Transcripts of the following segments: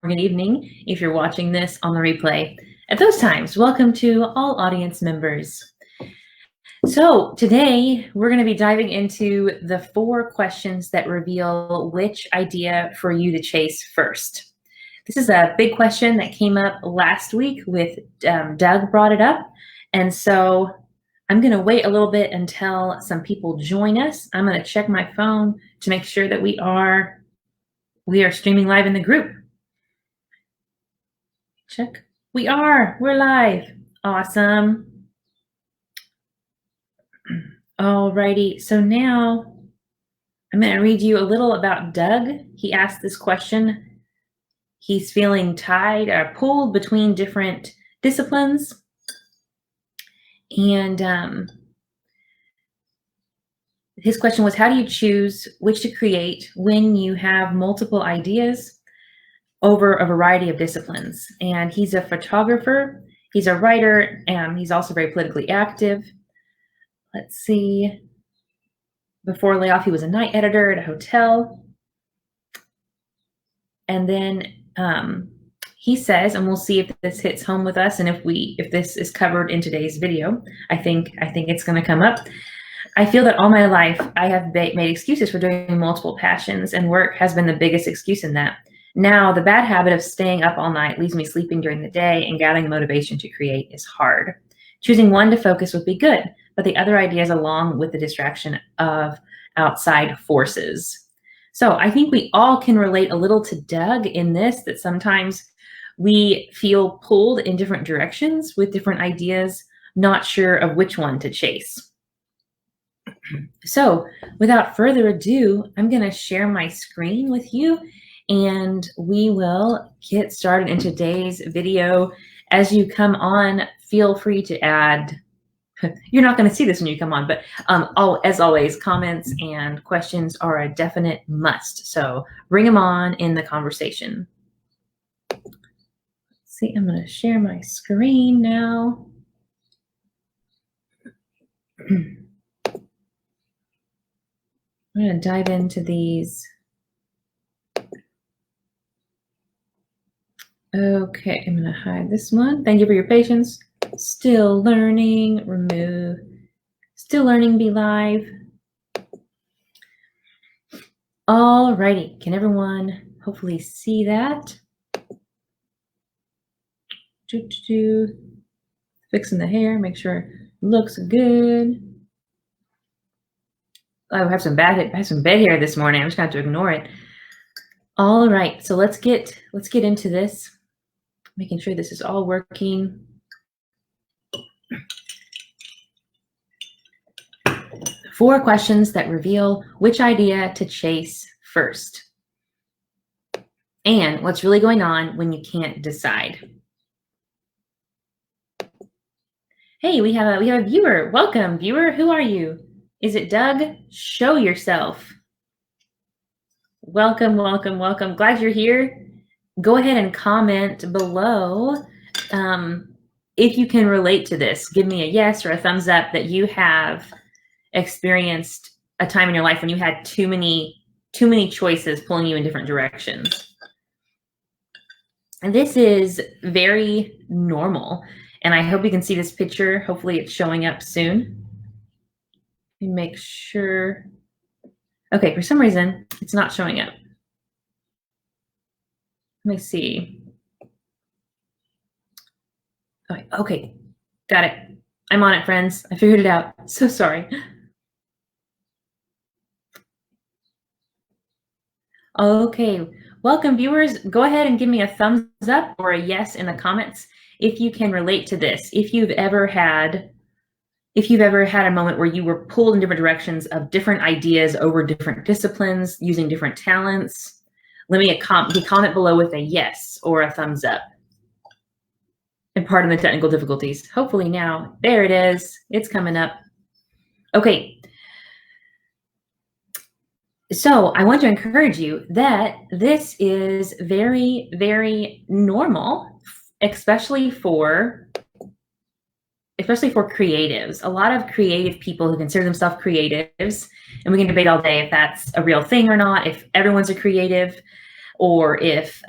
good evening if you're watching this on the replay. At those times, welcome to all audience members. So today we're going to be diving into the 4 questions that reveal which idea for you to chase first. This is a big question that came up last week with Doug brought it up. And so I'm going to wait a little bit until some people join us. I'm going to check my phone to make sure that we are streaming live in the group. Check. We're live. Awesome. Alrighty, so now I'm going to read you a little about Doug. He asked this question. He's feeling tied or pulled between different disciplines. And his question was, how do you choose which to create when you have multiple ideas over a variety of disciplines? And he's a photographer, he's a writer, and he's also very politically active. Let's see. Before layoff, he was a night editor at a hotel. And then he says, and we'll see if this hits home with us, and if this is covered in today's video, I think it's going to come up. I feel that all my life I have made excuses for doing multiple passions, and work has been the biggest excuse in that. Now, the bad habit of staying up all night leaves me sleeping during the day, and gathering the motivation to create is hard. Choosing one to focus would be good, but the other ideas along with the distraction of outside forces. So I think we all can relate a little to Doug in this, that sometimes we feel pulled in different directions with different ideas, not sure of which one to chase. So without further ado, I'm going to share my screen with you, and we will get started in today's video. As you come on, feel free to add. You're not going to see this when you come on, but as always, comments and questions are a definite must. So bring them on in the conversation. Let's see, I'm going to share my screen now. I'm going to dive into these. Okay, I'm going to hide this one. Thank you for your patience. Still learning, remove. Still learning, be live. All righty, can everyone hopefully see that? Fixing the hair, make sure it looks good. I have some bed hair this morning. I'm just going to have to ignore it. All right, so let's get into this. Making sure this is all working. 4 questions that reveal which idea to chase first, and what's really going on when you can't decide. Hey, we have a viewer. Welcome, viewer. Who are you? Is it Doug? Show yourself. Welcome, welcome, welcome. Glad you're here. Go ahead and comment below if you can relate to this. Give me a yes or a thumbs up that you have experienced a time in your life when you had too many choices pulling you in different directions. And this is very normal. And I hope you can see this picture. Hopefully it's showing up soon. Make sure. Okay, for some reason, it's not showing up. Let me see. Okay, got it. I'm on it, friends. I figured it out. So sorry. Okay, welcome, viewers. Go ahead and give me a thumbs up or a yes in the comments if you can relate to this. If you've ever had a moment where you were pulled in different directions of different ideas over different disciplines, using different talents, let me comment below with a yes or a thumbs up. And pardon the technical difficulties. Hopefully now, there it is. It's coming up. Okay. So I want to encourage you that this is very, very normal, especially for creatives. A lot of creative people who consider themselves creatives, and we can debate all day if that's a real thing or not, if everyone's a creative, or if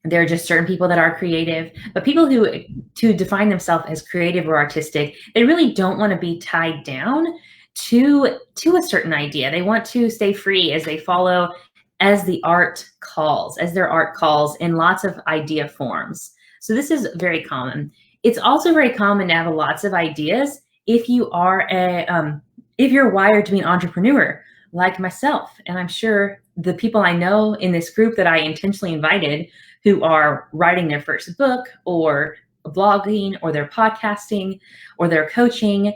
There are just certain people that are creative, but people who to define themselves as creative or artistic, they really don't want to be tied down to a certain idea. They want to stay free as they follow as the art calls, as their art calls in lots of idea forms. So this is very common. It's also very common to have lots of ideas if you are if you're wired to be an entrepreneur like myself. And I'm sure the people I know in this group that I intentionally invited who are writing their first book or blogging or they're podcasting or they're coaching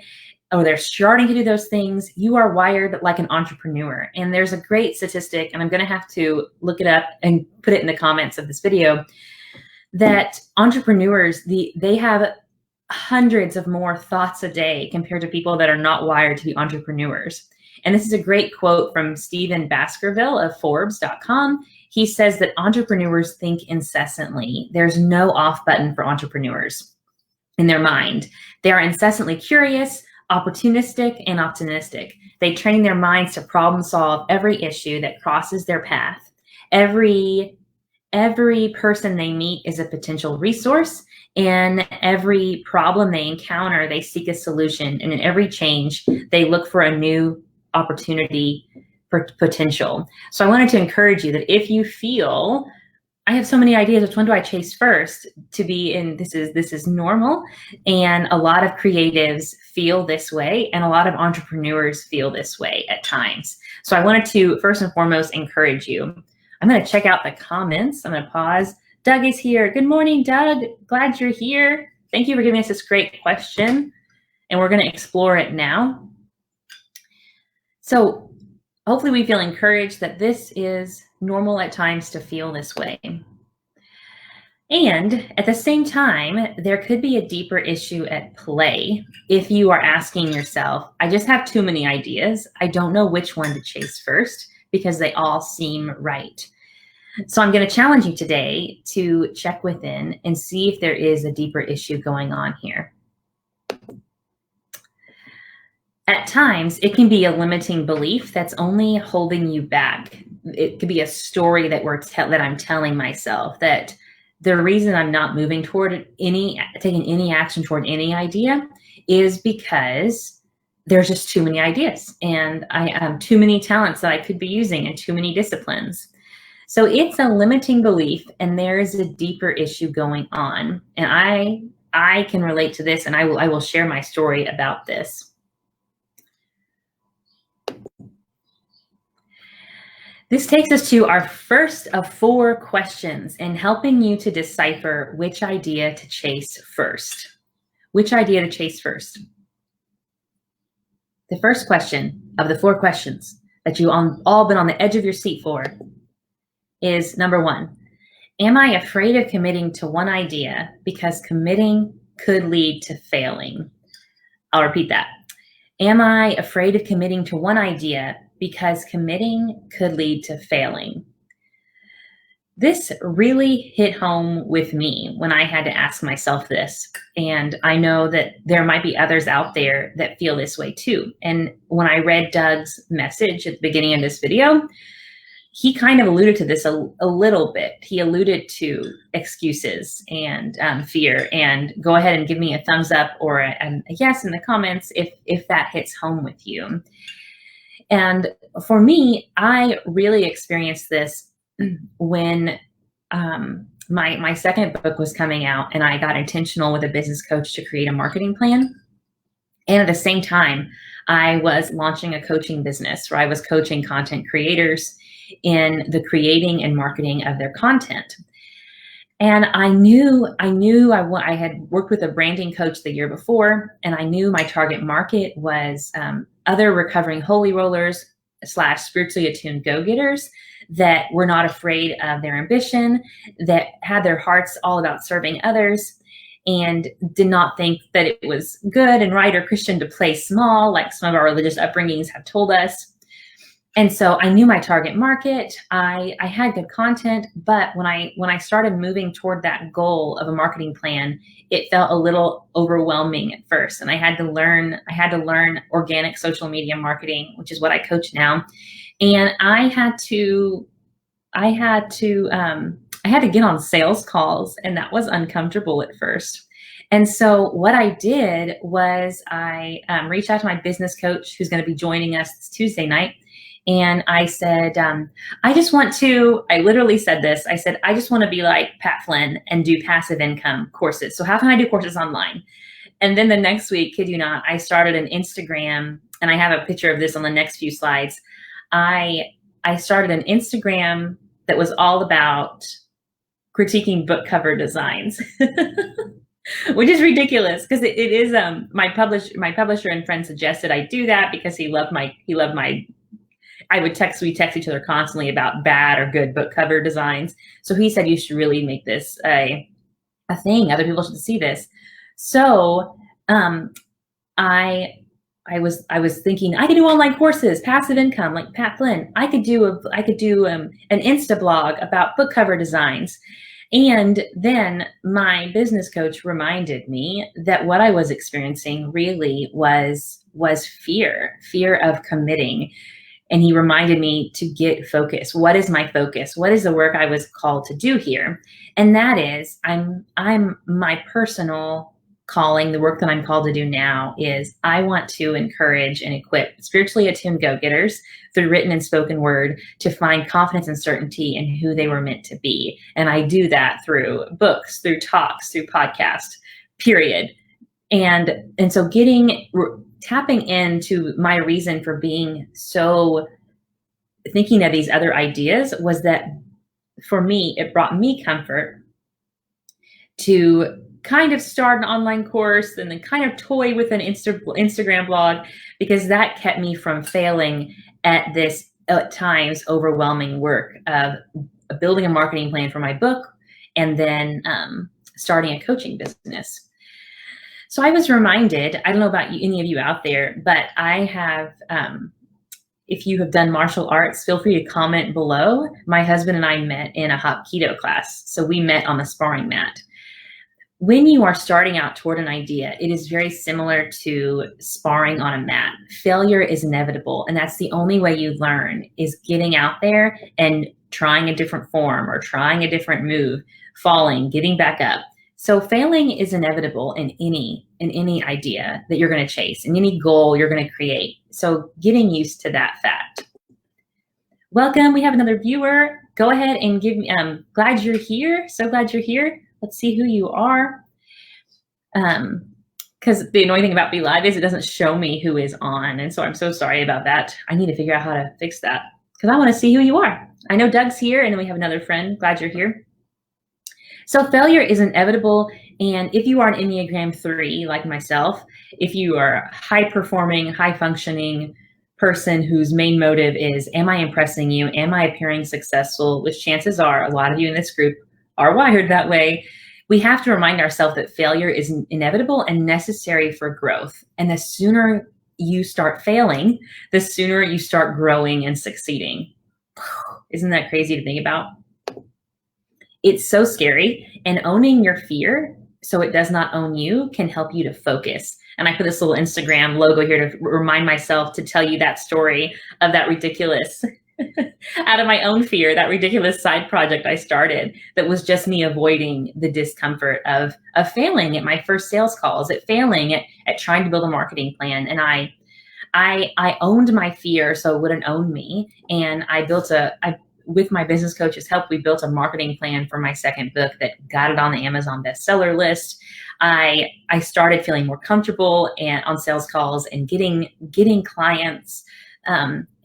or they're starting to do those things, you are wired like an entrepreneur. And there's a great statistic, and I'm going to have to look it up and put it in the comments of this video, that entrepreneurs, they have hundreds of more thoughts a day compared to people that are not wired to be entrepreneurs. And this is a great quote from Stephen Baskerville of Forbes.com. He says that entrepreneurs think incessantly. There's no off button for entrepreneurs in their mind. They are incessantly curious, opportunistic, and optimistic. They train their minds to problem solve every issue that crosses their path. Every person they meet is a potential resource, and every problem they encounter, they seek a solution. And in every change, they look for a new opportunity for potential. So I wanted to encourage you that if you feel, I have so many ideas, which one do I chase first, to be in, this is normal. And a lot of creatives feel this way, and a lot of entrepreneurs feel this way at times. So I wanted to first and foremost encourage you. I'm going to check out the comments. I'm going to pause. Doug is here. Good morning, Doug. Glad you're here. Thank you for giving us this great question. And we're going to explore it now. So hopefully we feel encouraged that this is normal at times to feel this way. And at the same time, there could be a deeper issue at play if you are asking yourself, I just have too many ideas. I don't know which one to chase first because they all seem right. So I'm going to challenge you today to check within and see if there is a deeper issue going on here. At times, it can be a limiting belief that's only holding you back. It could be a story that that I'm telling myself, that the reason I'm not moving toward taking any action toward any idea is because there's just too many ideas, and I have too many talents that I could be using and too many disciplines. So it's a limiting belief, and there is a deeper issue going on. And I can relate to this, and I will share my story about this. This takes us to our first of 4 questions in helping you to decipher which idea to chase first. Which idea to chase first? The first question of the 4 questions that you all been on the edge of your seat for is number 1. Am I afraid of committing to one idea because committing could lead to failing? I'll repeat that. Am I afraid of committing to one idea because committing could lead to failing? This really hit home with me when I had to ask myself this. And I know that there might be others out there that feel this way too. And when I read Doug's message at the beginning of this video, he kind of alluded to this a little bit. He alluded to excuses and fear. And go ahead and give me a thumbs up or a yes in the comments if that hits home with you. And for me, I really experienced this when my second book was coming out, and I got intentional with a business coach to create a marketing plan. And at the same time, I was launching a coaching business where I was coaching content creators in the creating and marketing of their content. And I had worked with a branding coach the year before, and I knew my target market was other recovering holy rollers / spiritually attuned go-getters that were not afraid of their ambition, that had their hearts all about serving others, and did not think that it was good and right or Christian to play small, like some of our religious upbringings have told us. And so I knew my target market. I had good content, but when I started moving toward that goal of a marketing plan, it felt a little overwhelming at first. And I had to learn organic social media marketing, which is what I coach now. And I had to I had to get on sales calls, and that was uncomfortable at first. And so what I did was I reached out to my business coach who's going to be joining us this Tuesday night. And I said, I literally said this. I said, I just want to be like Pat Flynn and do passive income courses. So how can I do courses online? And then the next week, kid you not, I started an Instagram, and I have a picture of this on the next few slides. I started an Instagram that was all about critiquing book cover designs. Which is ridiculous because it is my publisher and friend suggested I do that because we text each other constantly about bad or good book cover designs. So he said you should really make this a thing. Other people should see this. So I was thinking I could do online courses, passive income like Pat Flynn. I could do an Insta blog about book cover designs. And then my business coach reminded me that what I was experiencing really was fear of committing. And he reminded me to get focused. What is my focus? What is the work I was called to do here? And that is, I'm my personal calling, the work that I'm called to do now is I want to encourage and equip spiritually attuned go-getters through written and spoken word to find confidence and certainty in who they were meant to be. And I do that through books, through talks, through podcasts, period. And so tapping into my reason for being so thinking of these other ideas was that for me, it brought me comfort to kind of start an online course and then kind of toy with an Instagram blog, because that kept me from failing at this at times overwhelming work of building a marketing plan for my book and then starting a coaching business. So I was reminded, I don't know about any of you out there, but I have, if you have done martial arts, feel free to comment below. My husband and I met in a Hapkido class. So we met on the sparring mat. When you are starting out toward an idea, it is very similar to sparring on a mat. Failure is inevitable, and that's the only way you learn is getting out there and trying a different form or trying a different move, falling, getting back up. So failing is inevitable in any idea that you're going to chase, in any goal you're going to create. So getting used to that fact. Welcome, we have another viewer. Go ahead and give me, glad you're here. So glad you're here. Let's see who you are. Because the annoying thing about Be Live is it doesn't show me who is on. And so I'm so sorry about that. I need to figure out how to fix that because I want to see who you are. I know Doug's here, and then we have another friend. Glad you're here. So failure is inevitable. And if you are an Enneagram 3 like myself, if you are a high-performing, high-functioning person whose main motive is, am I impressing you? Am I appearing successful? Which chances are a lot of you in this group are wired that way. We have to remind ourselves that failure is inevitable and necessary for growth. And the sooner you start failing, the sooner you start growing and succeeding. Isn't that crazy to think about? It's so scary. And owning your fear so it does not own you can help you to focus. And I put this little Instagram logo here to remind myself to tell you that story of that ridiculous out of my own fear, that ridiculous side project I started that was just me avoiding the discomfort of failing at my first sales calls, at failing at trying to build a marketing plan. And I owned my fear so it wouldn't own me. And with my business coach's help, we built a marketing plan for my second book that got it on the Amazon bestseller list. I started feeling more comfortable and on sales calls and getting clients.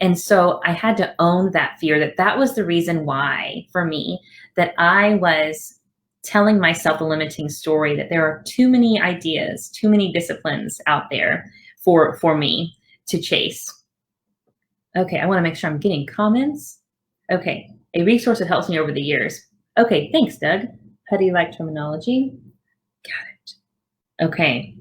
And so I had to own that fear, that was the reason why, for me, that I was telling myself a limiting story, that there are too many ideas, too many disciplines out there for me to chase. Okay, I want to make sure I'm getting comments. Okay, a resource that helps me over the years. Okay, thanks, Doug. How do you like terminology? Got it. Okay.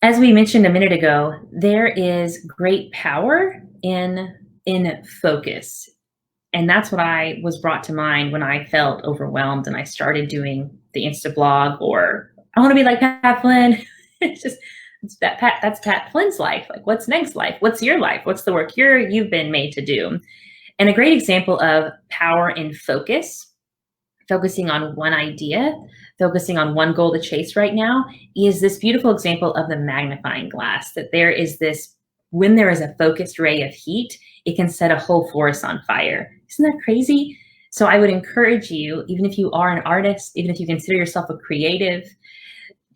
As we mentioned a minute ago, there is great power in focus. And that's what I was brought to mind when I felt overwhelmed and I started doing the Insta blog, or I want to be like Pat Flynn. That's Pat Flynn's life. Like, what's next life? What's your life? What's the work you've been made to do? And a great example of power in focus, focusing on one idea, focusing on one goal to chase right now, is this beautiful example of the magnifying glass, that there is this, when there is a focused ray of heat, it can set a whole forest on fire. Isn't that crazy? So I would encourage you, even if you are an artist, even if you consider yourself a creative,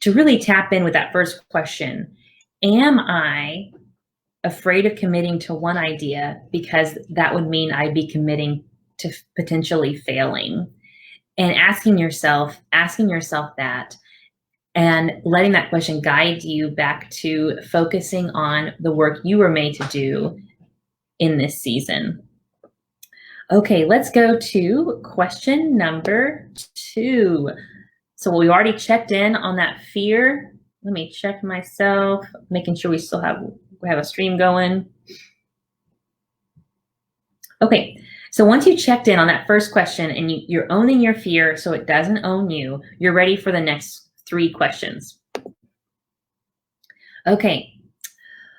to really tap in with that first question. Am I afraid of committing to one idea because that would mean I'd be committing to potentially failing? And asking yourself that, and letting that question guide you back to focusing on the work you were made to do in this season. Okay, let's go to question number 2. So we already checked in on that fear. Let me check myself, making sure we have a stream going. Okay, so once you checked in on that first question and you're owning your fear so it doesn't own you, you're ready for the next 3 questions. Okay,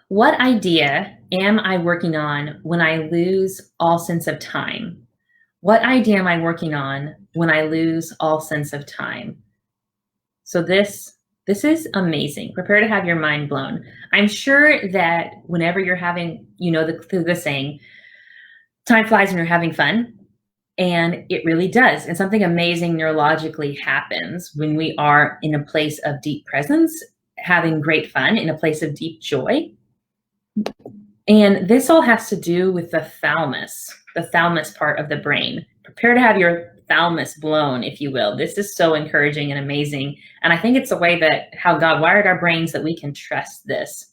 what idea am I working on when I lose all sense of time? What idea am I working on when I lose all sense of time? So this is amazing. Prepare to have your mind blown. I'm sure that whenever you're having, the saying, time flies when you're having fun, and it really does. And something amazing neurologically happens when we are in a place of deep presence, having great fun, in a place of deep joy. And this all has to do with the thalamus part of the brain. Prepare to have your thalamus blown, if you will. This is so encouraging and amazing. And I think it's a way that how God wired our brains that we can trust this.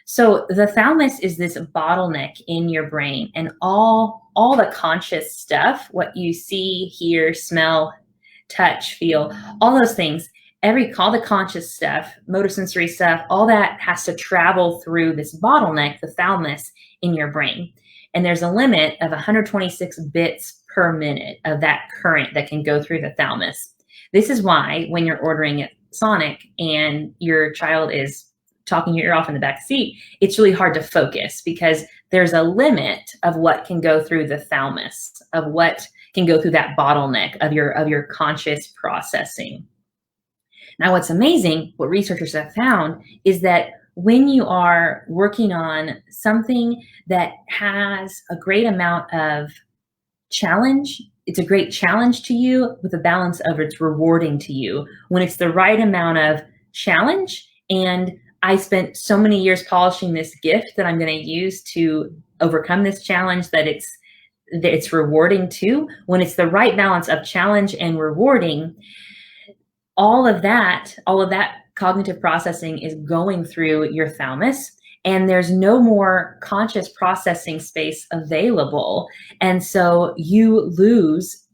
So the thalamus is this bottleneck in your brain, and all the conscious stuff, what you see, hear, smell, touch, feel, all those things, all the conscious stuff, motor sensory stuff, all that has to travel through this bottleneck, the thalamus, in your brain. And there's a limit of 126 bits per minute of that current that can go through the thalamus. This is why when you're ordering at Sonic and your child is talking your ear off in the back seat, it's really hard to focus because there's a limit of what can go through the thalamus, of what can go through that bottleneck of your conscious processing. Now, what's amazing, what researchers have found, is that when you are working on something that has a great amount of challenge, it's a great challenge to you with a balance of it's rewarding to you. When it's the right amount of challenge, and I spent so many years polishing this gift that I'm going to use to overcome this challenge, that it's rewarding too. When it's the right balance of challenge and rewarding, all of that cognitive processing is going through your thalamus, and there's no more conscious processing space available. And so you lose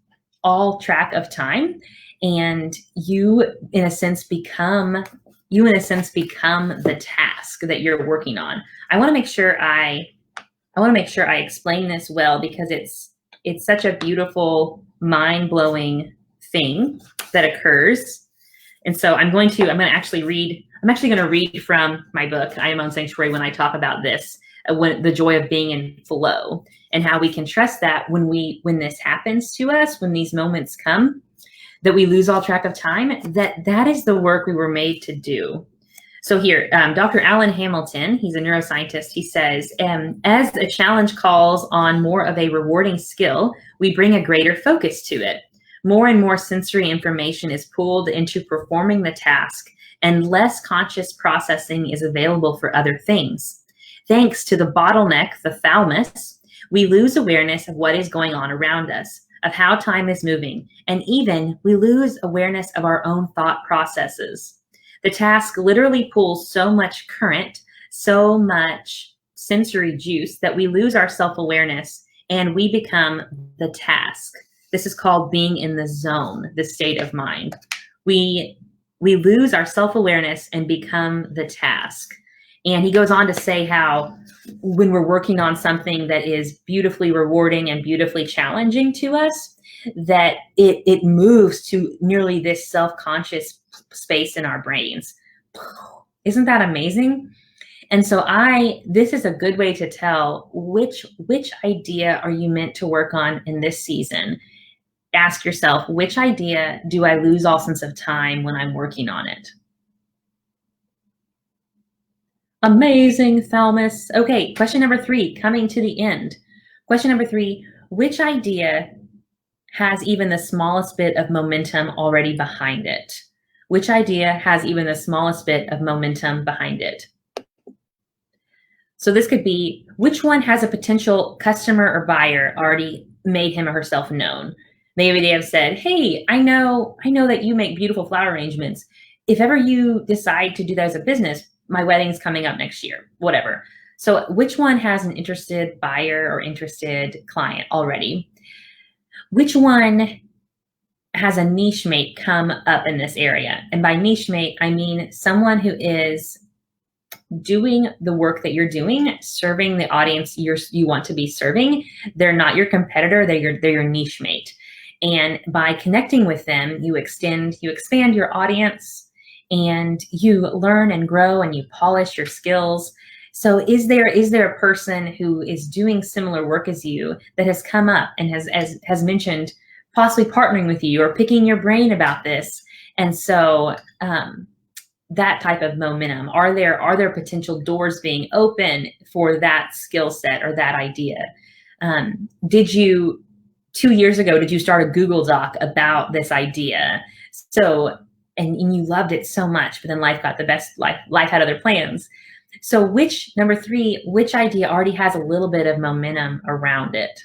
all track of time, and you, in a sense, become the task that you're working on. I want to make sure I explain this well, because it's such a beautiful, mind-blowing thing that occurs. And so I'm actually going to read from my book, I Am My Own Sanctuary, when I talk about this, when the joy of being in flow, and how we can trust that when this happens to us, when these moments come, that we lose all track of time, that is the work we were made to do. So here, Dr. Alan Hamilton, he's a neuroscientist, he says, as a challenge calls on more of a rewarding skill, we bring a greater focus to it. More and more sensory information is pulled into performing the task, and less conscious processing is available for other things. Thanks to the bottleneck, the thalamus, we lose awareness of what is going on around us, of how time is moving, and even we lose awareness of our own thought processes. The task literally pulls so much current, so much sensory juice, that we lose our self-awareness and we become the task. This is called being in the zone, the state of mind. We lose our self-awareness and become the task. And he goes on to say how when we're working on something that is beautifully rewarding and beautifully challenging to us, that it moves to nearly this self-conscious space in our brains. Isn't that amazing? And so this is a good way to tell which idea are you meant to work on in this season. Ask yourself, which idea do I lose all sense of time when I'm working on it? Amazing, Thalmus. Okay, question number 3, coming to the end. Question number 3, which idea has even the smallest bit of momentum already behind it? Which idea has even the smallest bit of momentum behind it? So this could be, which one has a potential customer or buyer already made him or herself known? Maybe they have said, hey, I know that you make beautiful flower arrangements. If ever you decide to do that as a business, my wedding's coming up next year, whatever. So which one has an interested buyer or interested client already? Which one has a niche mate come up in this area? And by niche mate, I mean someone who is doing the work that you're doing, serving the audience you want to be serving. They're not your competitor, they're your niche mate. And by connecting with them, you expand your audience, and you learn and grow and you polish your skills. So is there a person who is doing similar work as you that has come up and has mentioned possibly partnering with you or picking your brain about this? And so that type of momentum, are there potential doors being open for that skill set or that idea? Did you 2 years ago, did you start a Google Doc about this idea? So, and you loved it so much, but then life got the best, life had other plans. So number 3, which idea already has a little bit of momentum around it?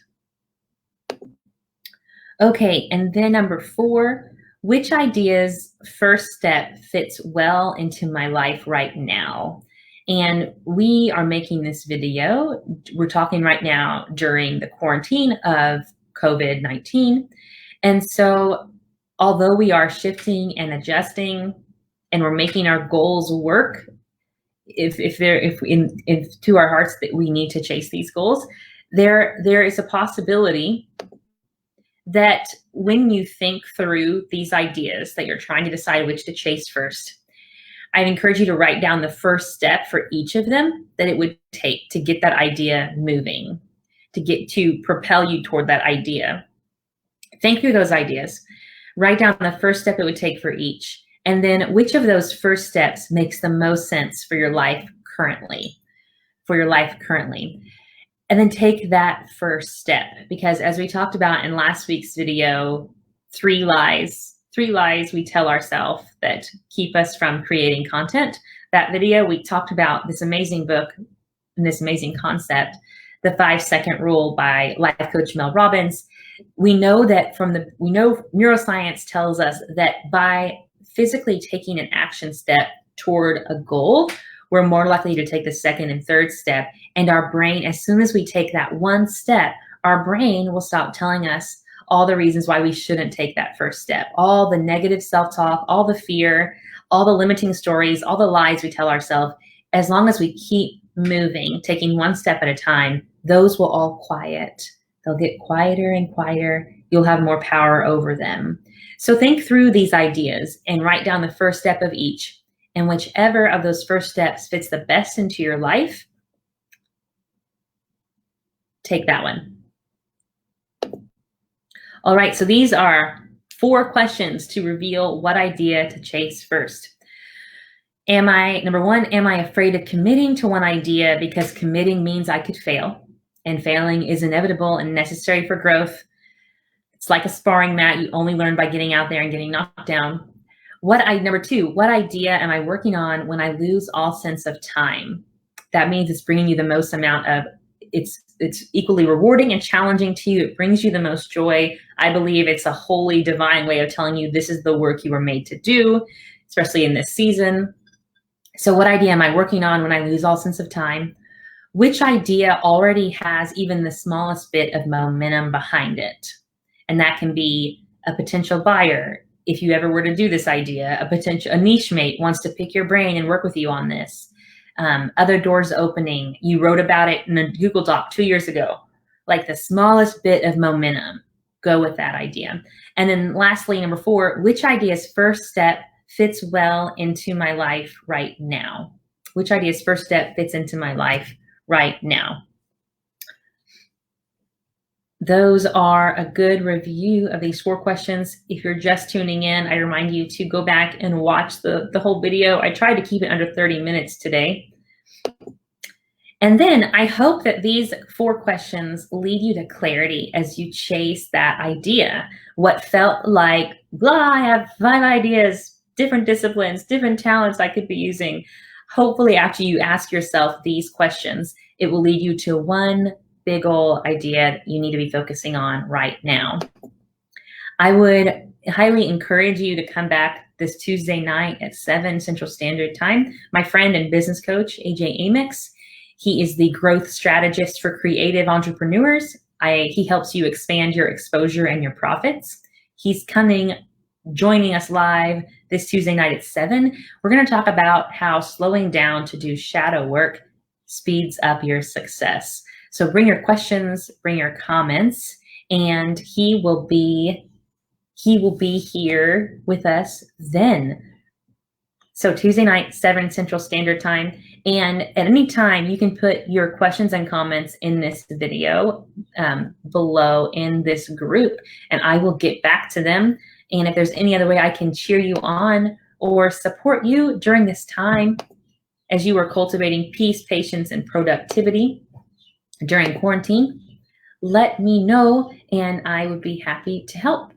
Okay, and then number 4, which idea's first step fits well into my life right now? And we are making this video, we're talking right now during the quarantine of COVID-19. And so although we are shifting and adjusting and we're making our goals work, if to our hearts that we need to chase these goals, there is a possibility that when you think through these ideas that you're trying to decide which to chase first, I'd encourage you to write down the first step for each of them that it would take to get that idea moving, to propel you toward that idea. Think through those ideas. Write down the first step it would take for each, and then which of those first steps makes the most sense for your life currently. And then take that first step, because as we talked about in last week's video, 3 lies we tell ourselves that keep us from creating content. That video, we talked about this amazing book and this amazing concept, the 5-second rule by life coach Mel Robbins. We know neuroscience tells us that by physically taking an action step toward a goal, we're more likely to take the second and third step. And our brain, as soon as we take that one step, our brain will stop telling us all the reasons why we shouldn't take that first step, all the negative self-talk, all the fear, all the limiting stories, all the lies we tell ourselves. As long as we keep moving, taking one step at a time, those will all quiet. They'll get quieter and quieter. You'll have more power over them. So think through these ideas and write down the first step of each. And whichever of those first steps fits the best into your life, take that one. All right, so these are 4 questions to reveal what idea to chase first. Number 1, am I afraid of committing to one idea because committing means I could fail, and failing is inevitable and necessary for growth? It's like a sparring mat. You only learn by getting out there and getting knocked down. Number 2, what idea am I working on when I lose all sense of time? That means it's bringing you the most amount of, it's equally rewarding and challenging to you. It brings you the most joy. I believe it's a holy, divine way of telling you this is the work you were made to do, especially in this season. So what idea am I working on when I lose all sense of time? Which idea already has even the smallest bit of momentum behind it? And that can be a potential buyer. If you ever were to do this idea, a niche mate wants to pick your brain and work with you on this. Other doors opening. You wrote about it in a Google Doc 2 years ago. Like the smallest bit of momentum, go with that idea. And then lastly, number 4, which idea's first step fits well into my life right now? Which idea's first step fits into my life right now? Those are a good review of these 4 questions. If you're just tuning in, I remind you to go back and watch the whole video. I tried to keep it under 30 minutes today. And then I hope that these 4 questions lead you to clarity as you chase that idea. What felt like, blah, I have 5 ideas, different disciplines, different talents I could be using. Hopefully, after you ask yourself these questions, it will lead you to one big ol' idea you need to be focusing on right now. I would highly encourage you to come back this Tuesday night at 7 Central Standard Time. My friend and business coach, AJ Amix, he is the growth strategist for creative entrepreneurs. He helps you expand your exposure and your profits. He's joining us live this Tuesday night at 7. We're going to talk about how slowing down to do shadow work speeds up your success. So bring your questions, bring your comments, and he will be here with us then. So Tuesday night, 7 Central Standard Time. And at any time, you can put your questions and comments in this video below in this group, and I will get back to them. And if there's any other way I can cheer you on or support you during this time as you are cultivating peace, patience, and productivity during quarantine, let me know, and I would be happy to help.